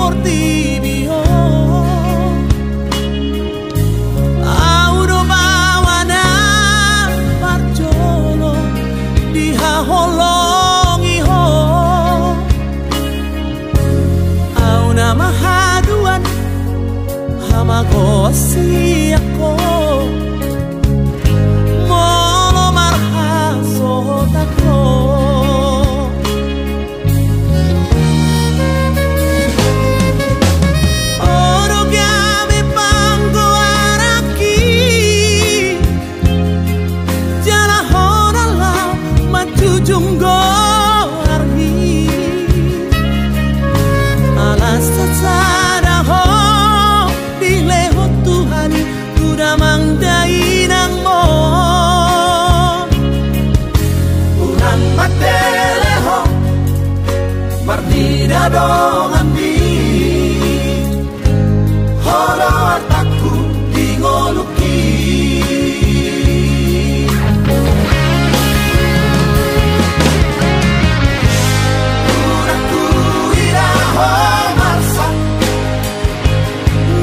portibio audo bawana parjolo dihaholongi ho auna mahaduan hamago siako molo marhaso tako oro gabe pango araki jala honala matujunggo arhi alas sada ho dileho Tuhani kuda mangdai nang mo unang mateleho martida dong ambi holo artaku dingoluki unangku iraho marsa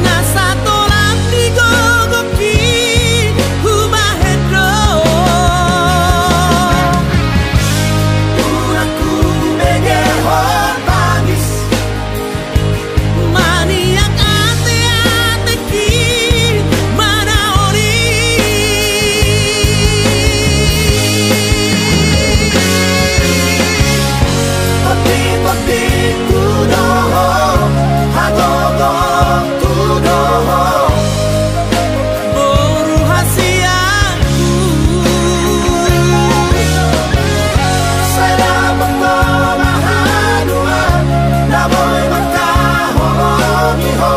nasa tolak digogoki humahedro unangku megeho tangis maniak ate-ateki mana ori pati-pati kudoho hagogo kudoho boru hasiaku saya bangga mahadua naboy makaholongi ho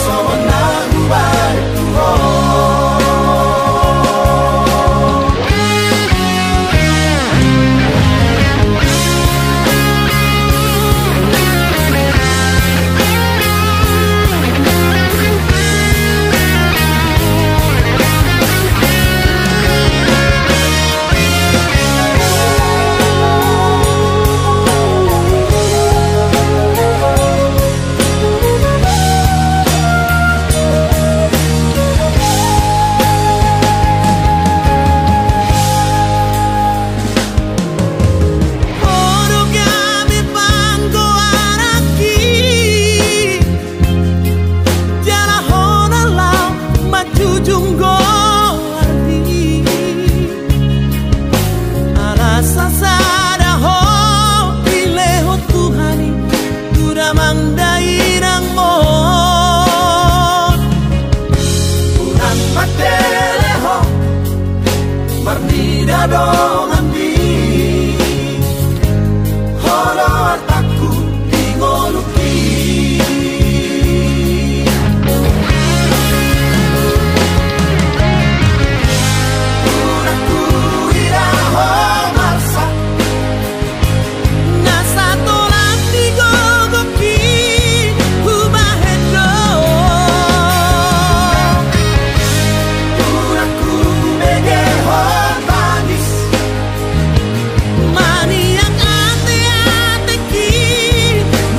sona gubai tuho oro gabe pango araki jala honala matujunggo arhi alasa sada ho dileho Tuhani kuda mangdai nang mo unang mateleho martida dong ambi holo artaku dingoluki unangku iraho marsa nasa tolak digogoki humahedro unangku megeho tangis maniak ate-ateki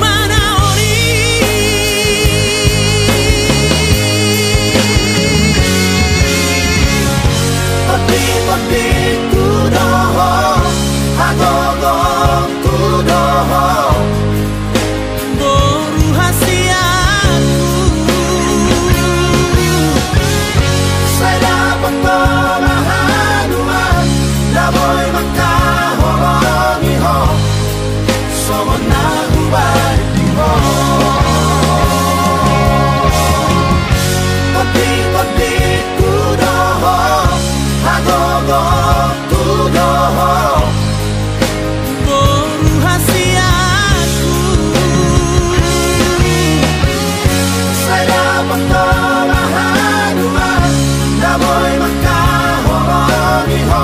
mana ori pati-pati kudoho hagogo kudoho boru hasiaku saya bangga mahadua naboy makaholongi ho sona gubai tuho pati-pati kudoho hagogo kudoho boru hasiaku saya bangga mahadua naboy makaholongi ho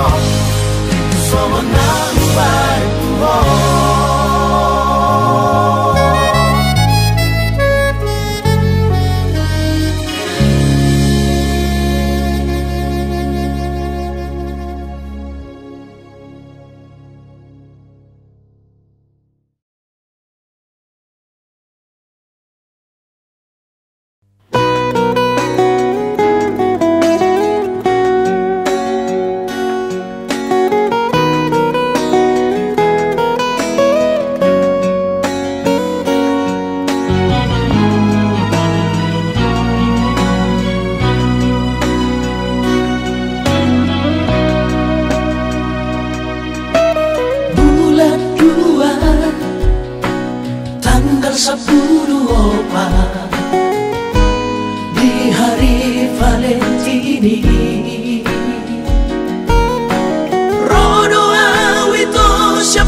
sona gubai tuho 10 di hari Valentini. Rodo awito 10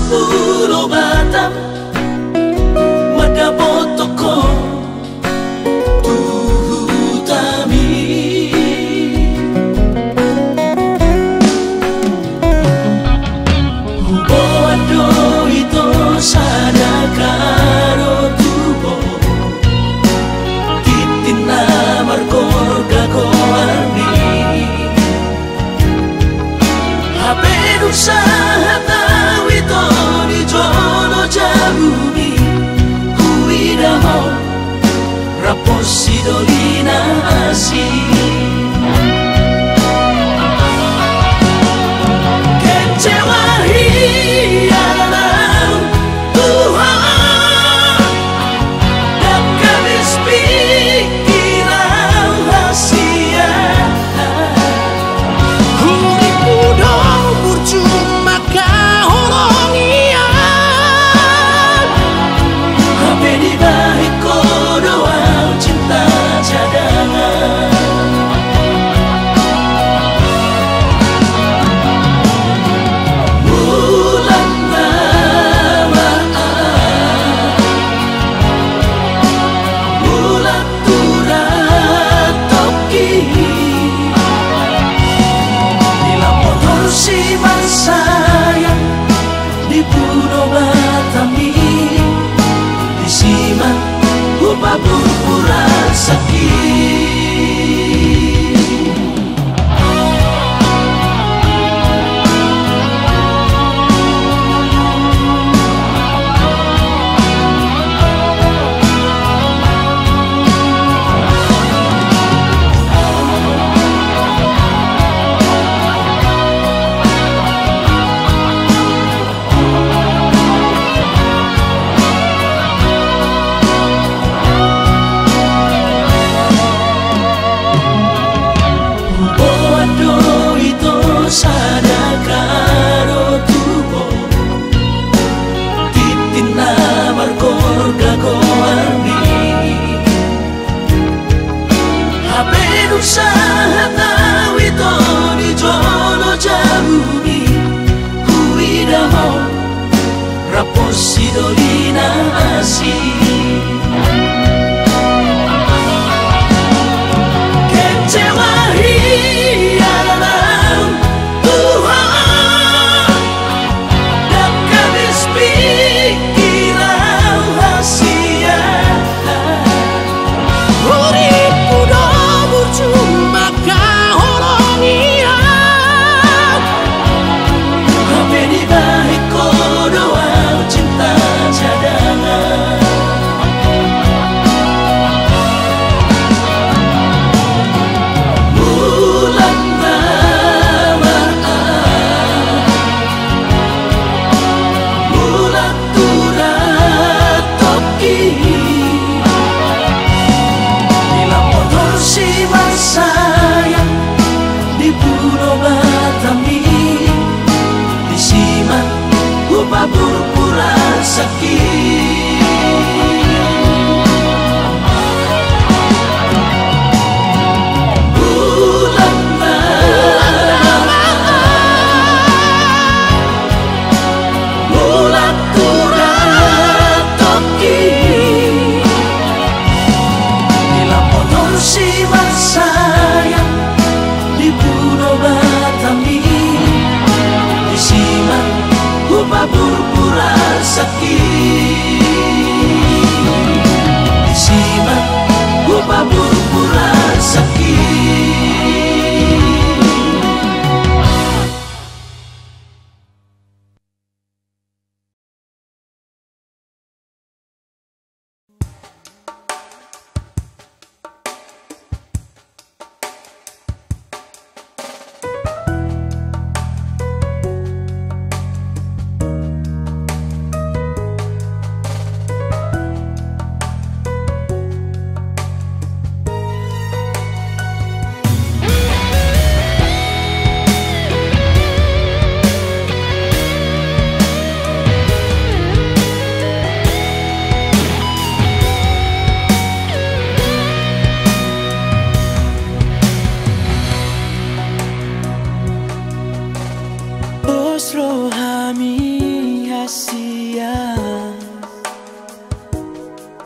batang madapotoko tuhutami. Hubo ado ito sadakaro tubo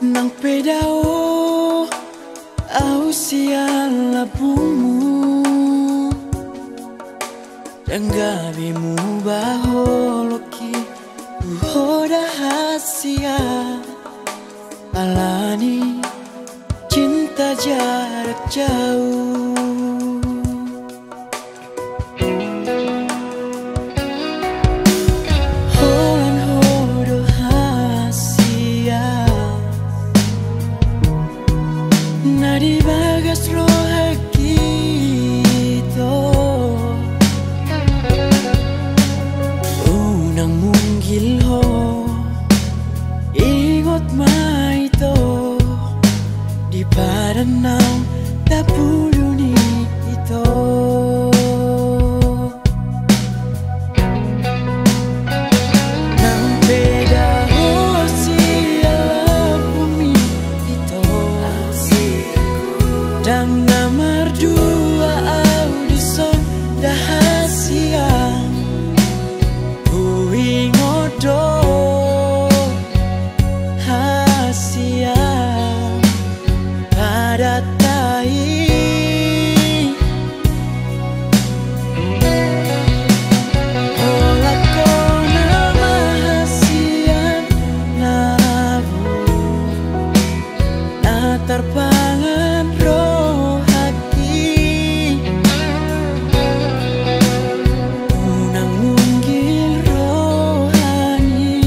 Nang pedao au siang labumu Danggabimu baholoki uhoda hasia Alani cinta jarak jauh Holan hodo hasia Nadi bagas roha kita Unang munggil ho Ingot maito Di padanang tapuluni ito Nang beda ho siya bumi ito Dan namar dua audison dahasiang Uwi ngodo hasiang Pada tai Ola ko nama hasiang nabu Natarpangan roh hati Unang munggil rohani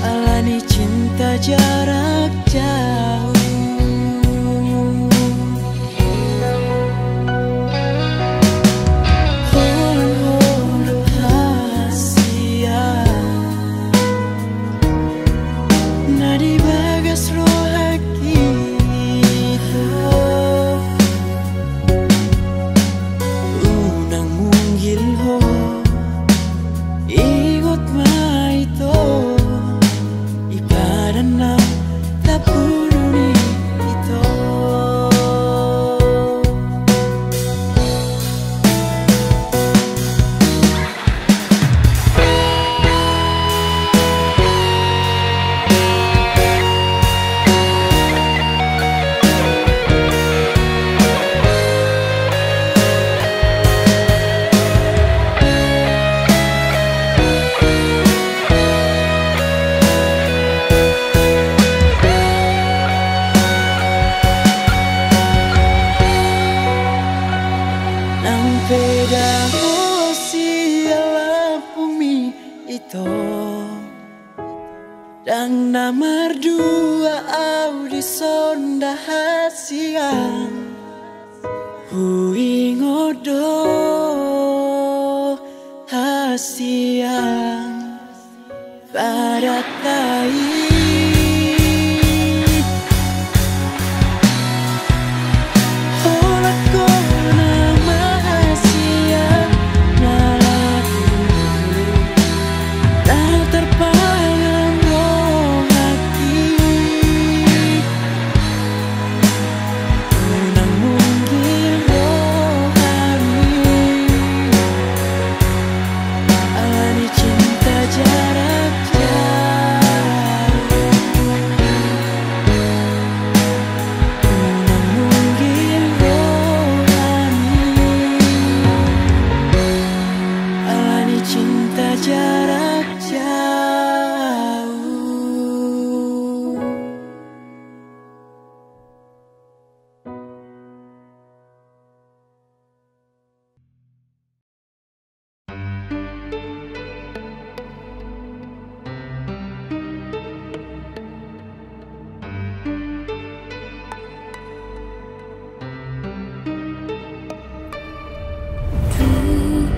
Alani cinta jarak jauh Holo hasia Nadi bagas roha kita Unang munggil ho Ingot maito Ipadanang tapuluni ito Nang beda ho siya bumi ito Dan namar dua audison dahasiang Hui ngodo hasiang Pada tai Hola ko nama hasiang nalaku Tak terpangan roh hati Unang munggil rohani Alani cinta jarak jauh Unang munggil rohani Alani cinta jarak jauh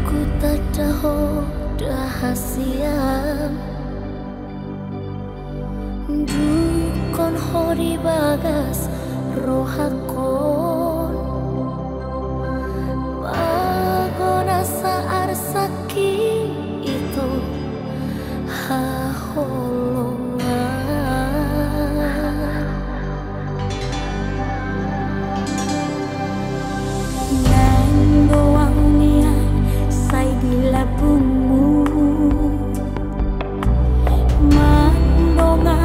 Ku tak tahu dahasian Dukon hori bagas rohakon Magona saar saki itu haholongan Nang doang nian say di labumu Mandongan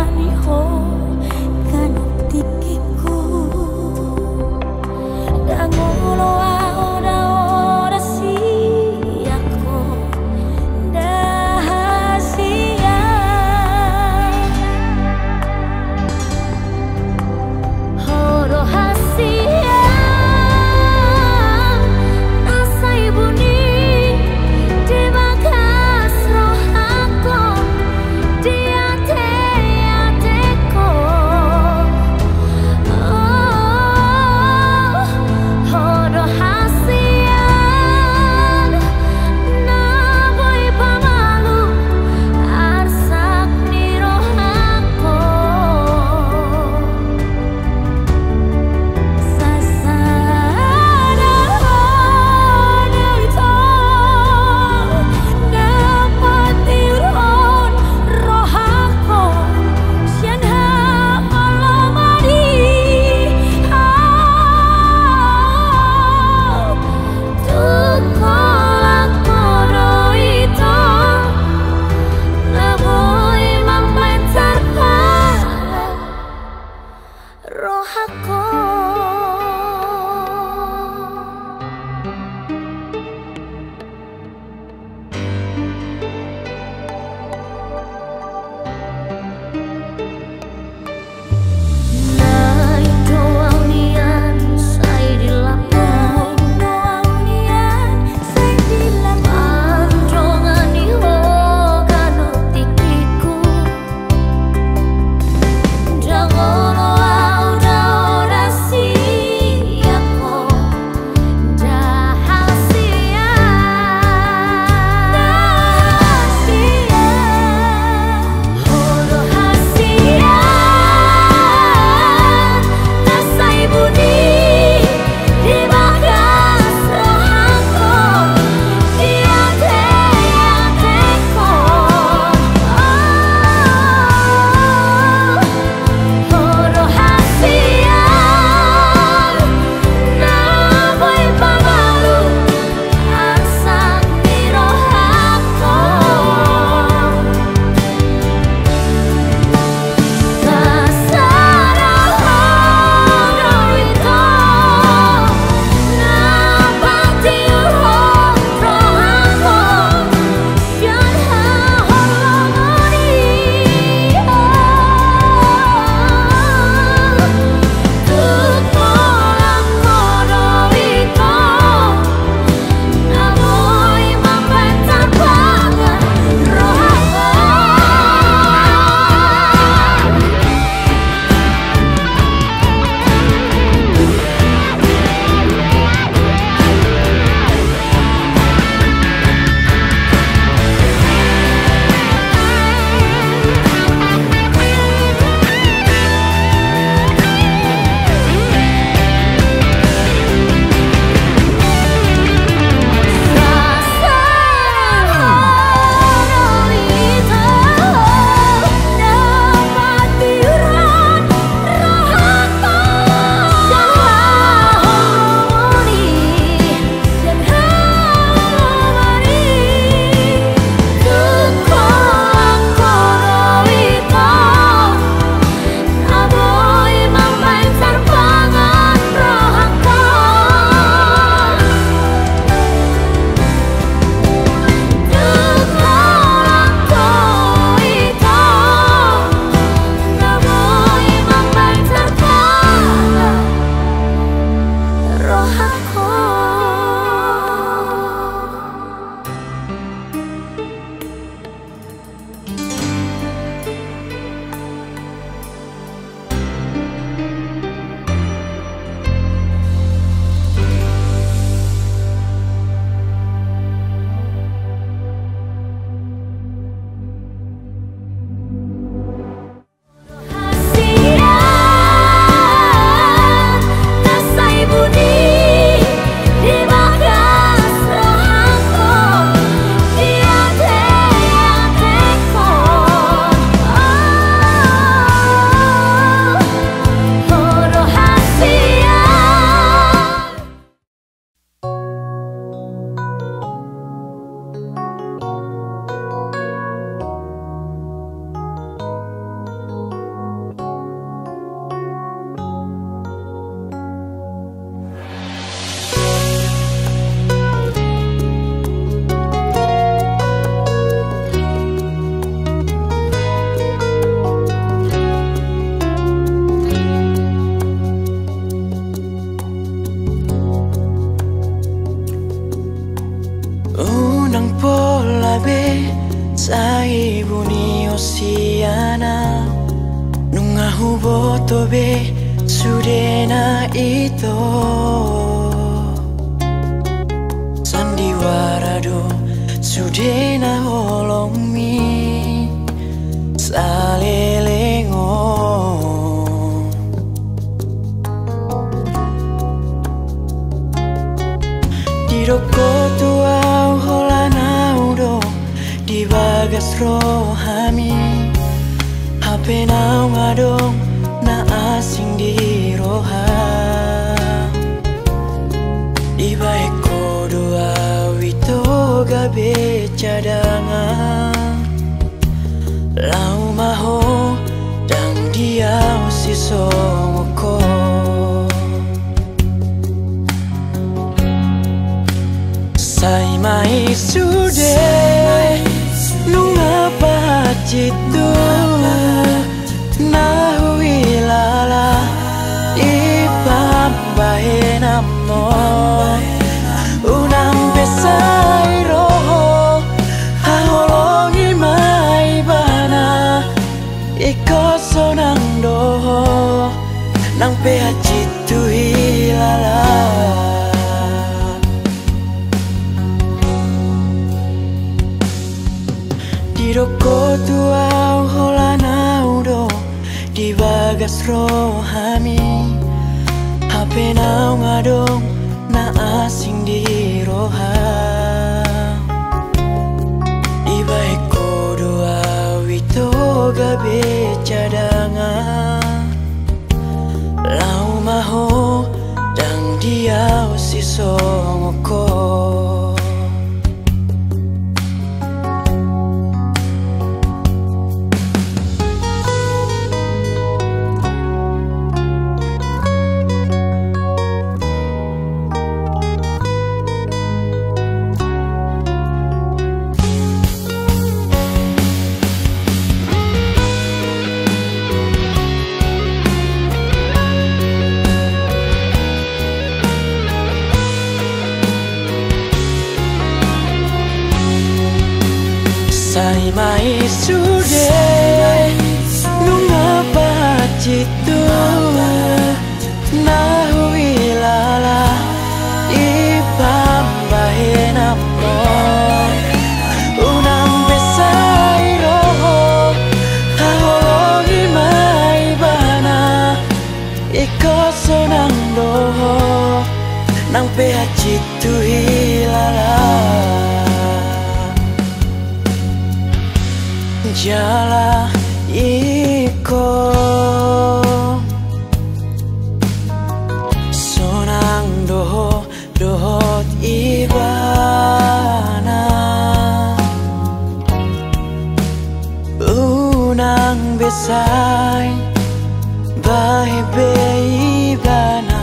Nahuboto be sudena ito sandiwara do sudena holongi salelengo diroko tuau holana udo di bagas rohami hape nau ngadong na asing di roha di baik doa wito gabe cadangan lau maho dang dia si songoko sai mai sude nunga pacitu nahui lala ipambahe namo unang besai roho haholongi mai bana ikoso nang doho nang pehacitu hilala diroko tuau holana udo di bagas rohami hape nau ngadong na asing di roha di baik doa wito gabe cadangan lau maho dang dia si songoko sai mai sude nunga pacitu nahui lala ipambahe namo unang besai roho haholongi mai bana ikoso nang doho nang pehacitu hilala jala iko sonang doho dohot ibana unang besai bahe beibana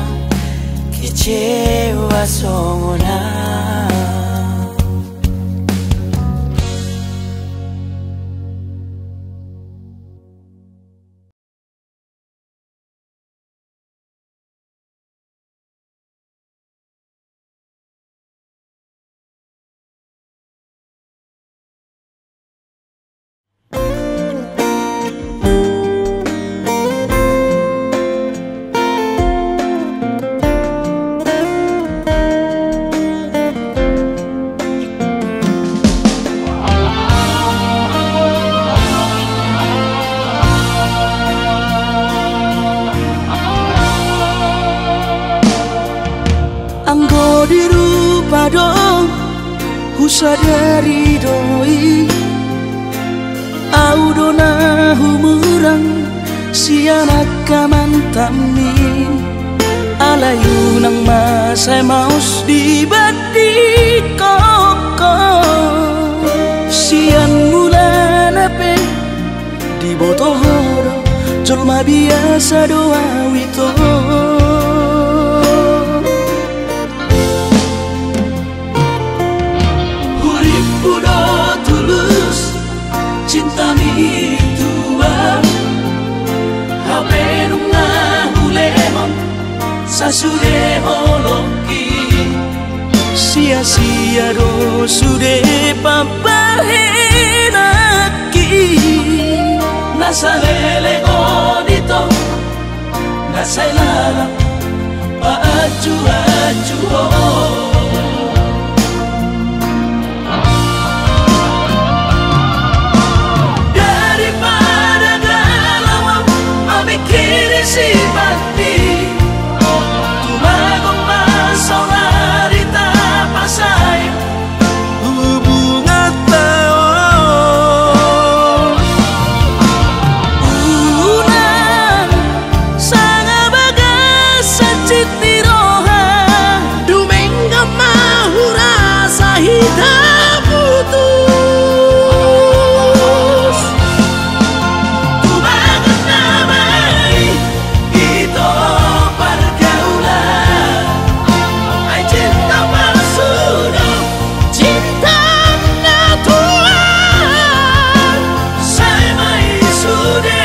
kecewa songona sadari doi audona humurang sianak kamantami alayu nang masai maus di bati koko sian mulan ape di botohoro colma biasa doa wito cinta mi tuan hape nunga hulemon sasude holoki sia-sia do sude papahenaki nasalele godito Nasa'y lalap paaju-aju daripada galau memikiri si mati tumagong masaulari tapasay hubungan taon unang sanga bagas sa citiroha dumengga mahura sa hitam putus tumagot namay ito pergaulan ay cinta palsu cinta natuan saya may sude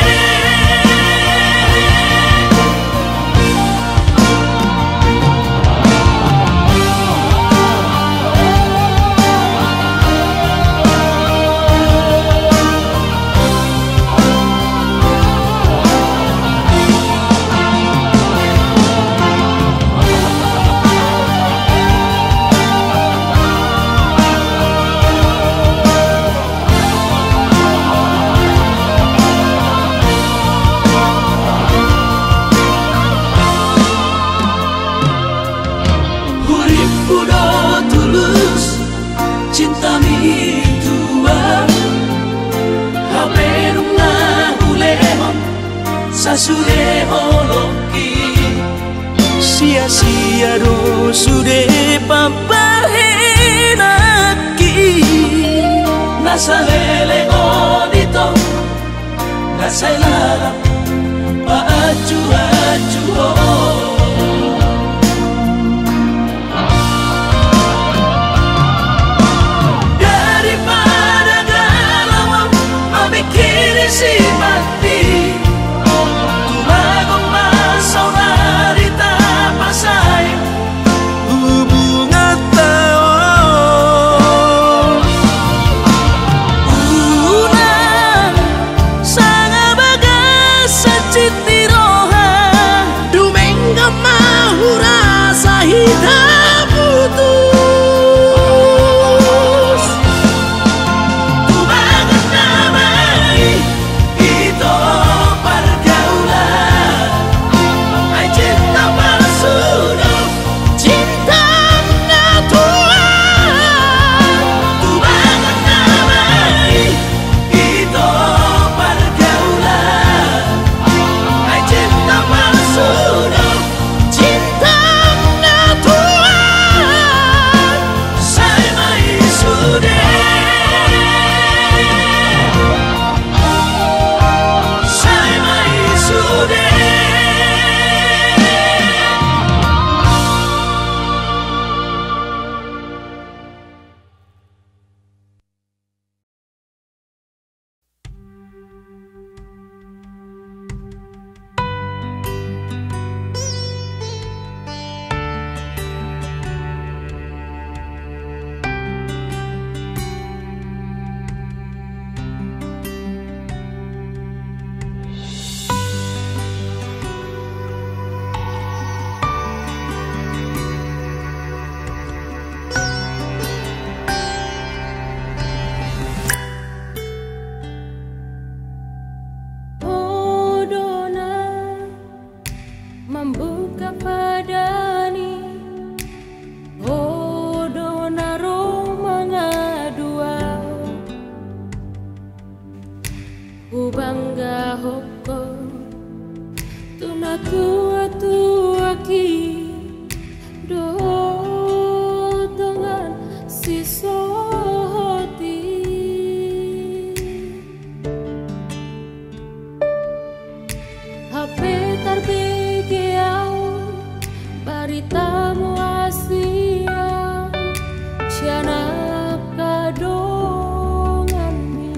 Hurip udah tulus cinta mi tua hape nung nahulehon sa sureholoki sia-sia do sude pampahenaki nasa lelego dito nasa'y lalap paaju-aju daripada galau memikiri si mati tumagong masaulari tapasay hubungan taon unang sanga bagas sa citiroha dumengga mahura sa hitam putus tumagot namay ito pergaulan ay cinta palsu cinta natuan tumagot namay ito pergaulan ay cinta palsu cinta natuan saya may sude saya may sude membuka padani Odona Romanga dua ku bangga hoko tunaku atuaki do dengan sisoti HP tarbigiau baritamu asia sianak kadongan mi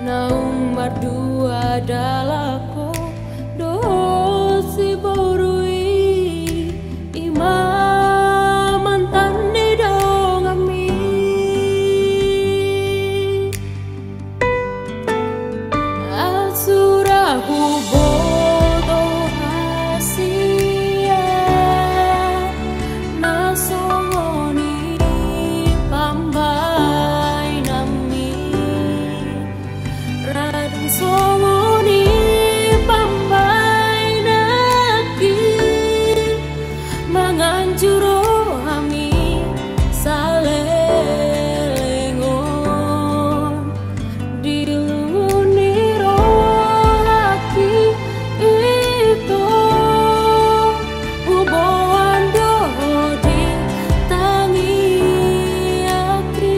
naung mardua dalako dosi borui imam mantan di dongami asurahu songoni pambai naki manganjuro ami salelengon diluniro hati itu uboan dohodi tangi aki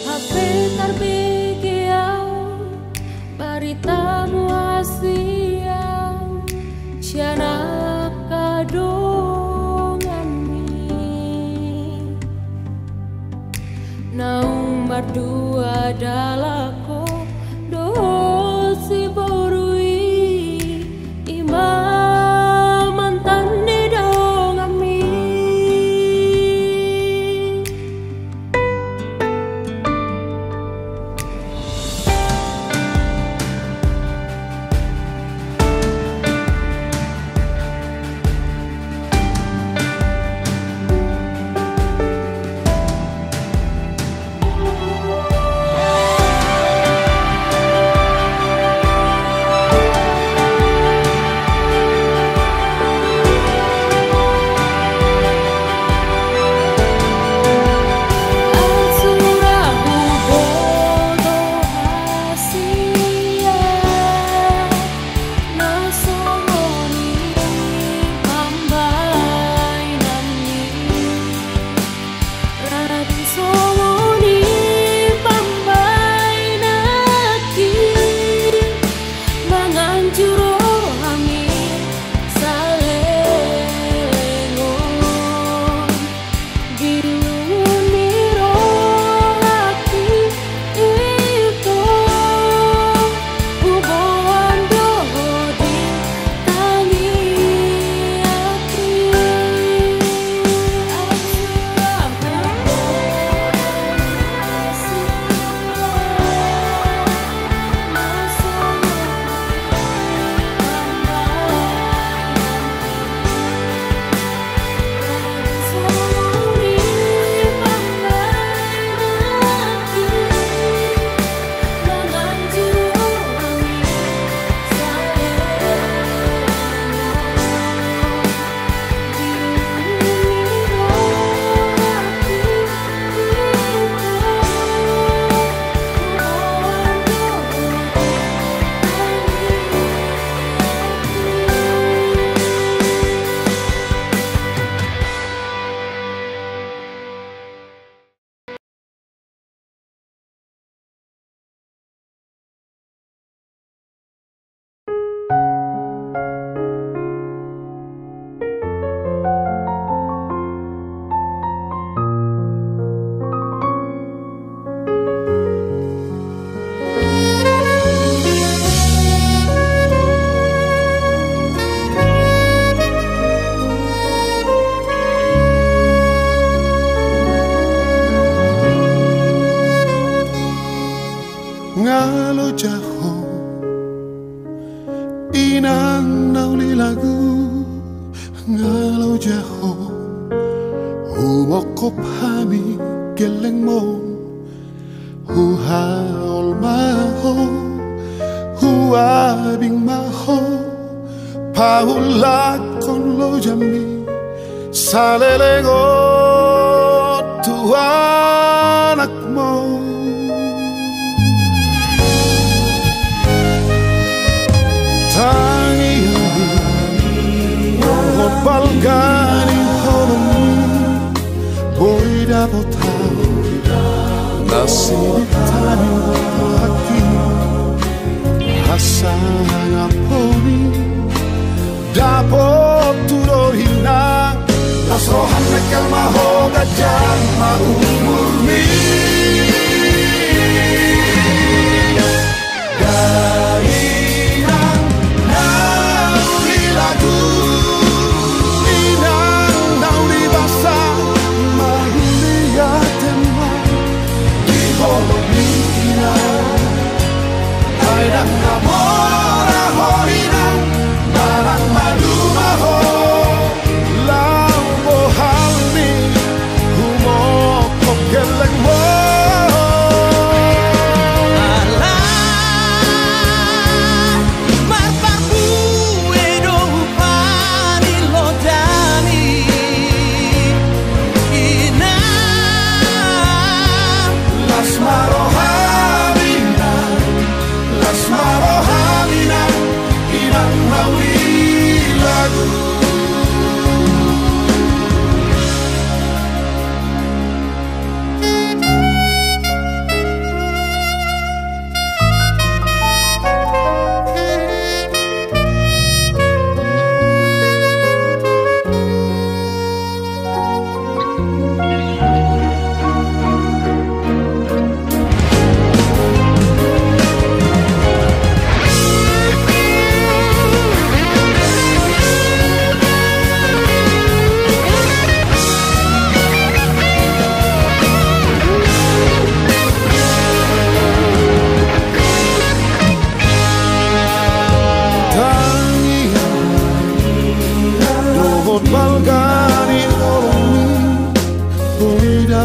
hape tarbikiau baritamu asiang siana kadonganmi naung berdua dalako dosi borui imam mantan di dongami ngalo jaho inang nauli lagu ngalo jaho humokop hami geleng mo huhaol maho huabing maho paulak kon lo jami salelego tuanak mo balganing holong boy dapat tahu nasib tani haki hasang aponi dapat turohina nasrohan nekal maho gajah maumurni Malang madu maho lau bohal ni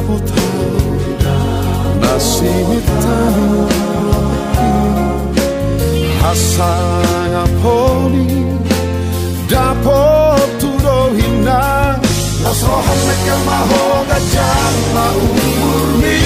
botao nasi mitanu hasang aponi dapot tudohina los rohan mekel mahoga jama umurmi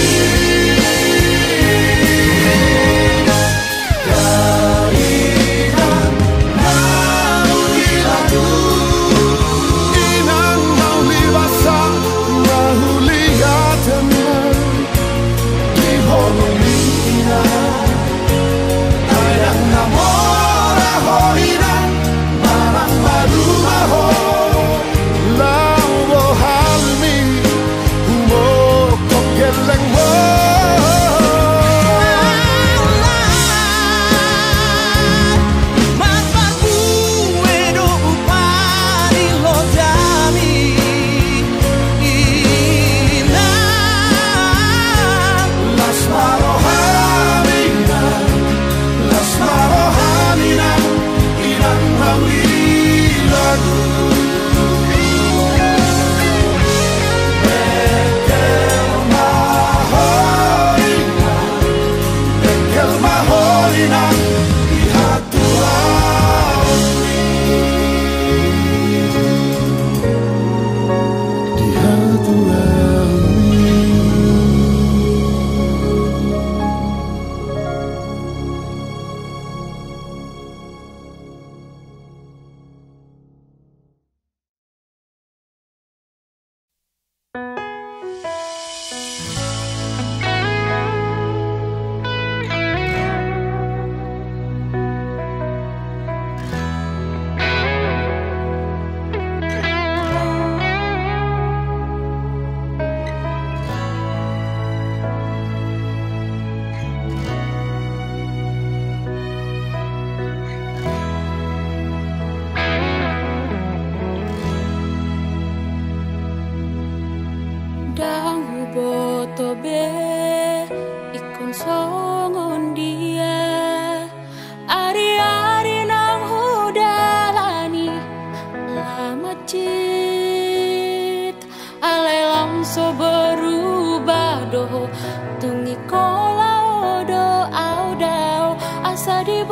Tungi kola odo audao asa di